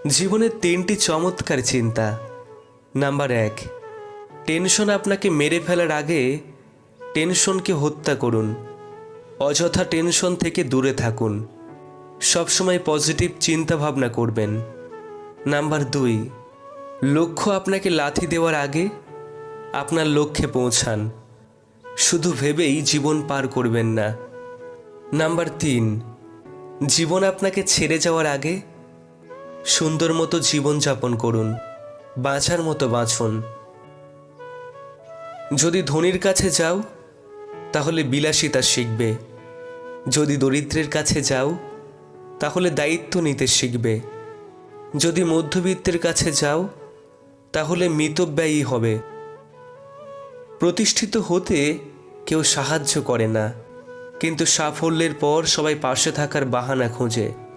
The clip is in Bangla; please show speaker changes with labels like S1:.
S1: জীবনের তিনটি চমৎকার চিন্তা। নাম্বার 1, টেনশন আপনাকে মেরে ফেলার আগে টেনশনকে হত্যা করুন। অযথা টেনশন থেকে দূরে থাকুন। সবসময় পজিটিভ চিন্তা ভাবনা করবেন। নাম্বার 2, লক্ষ্য আপনাকে লাথি দেওয়ার আগে আপনার লক্ষ্যে পৌঁছান। শুধু ভেবেই জীবন পার করবেন না। নাম্বার 3, জীবন আপনাকে ছেড়ে যাওয়ার আগে সুন্দর মতো জীবনযাপন করুন। বাঁচার মতো বাঁচুন। যদি ধনীর কাছে যাও তাহলে বিলাসিতা শিখবে। যদি দরিদ্রের কাছে যাও তাহলে দায়িত্ব নিতে শিখবে। যদি মধ্যবিত্তের কাছে যাও তাহলে মিতব্যয়ী হবে। প্রতিষ্ঠিত হতে কেউ সাহায্য করে না, কিন্তু সাফল্যের পর সবাই পাশে থাকার বাহানা খোঁজে।